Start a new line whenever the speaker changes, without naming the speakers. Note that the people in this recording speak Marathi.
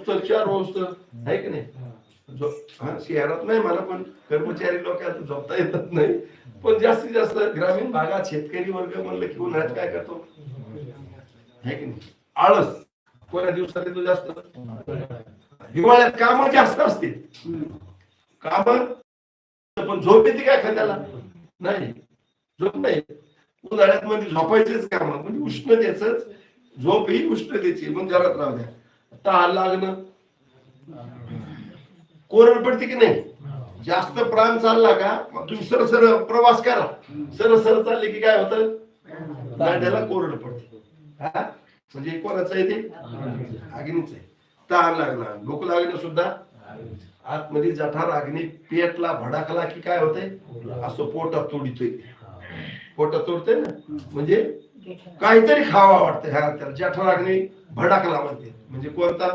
वाजता 4 वाजता आहे की नाही. शहरात नाही मला पण कर्मचारी लोकांना झोपता येत नाही. पण जास्तीत जास्त ग्रामीण भागात शेतकरी वर्ग म्हणलं की उन्हाळ्यात काय करतो आहे की नाही, आळस. कोणा दिवसात येतो जास्त, हिवाळ्यात काम जास्त असते, काम पण झोप येते काय खांद्याला नाही, झोप नाही. उन्हाळ्यात मध्ये झोपायचेच काम म्हणजे उष्णतेच, झोप ही उष्णतेची. मग घरात राहू द्या, तहान लागणं, कोरड पडते की नाही. जास्त प्राण चालला का मग तुम्ही सरळ सरळ प्रवास करा, सरळ सरळ चालले की काय होतं, दांड्याला कोरड पडते. म्हणजे कोणाचं आहे ते, अग्नीच आहे. तहान लागणार, भूक लागणं सुद्धा आतमध्ये जठार अग्नी पेटला भडकला की काय होतंय, असं पोटात तोडतोय, पोटात तोडतोय ना, म्हणजे काहीतरी खावा वाटतंय. हा त्याला जठर अग्नी भडकला म्हणते. म्हणजे कोणता,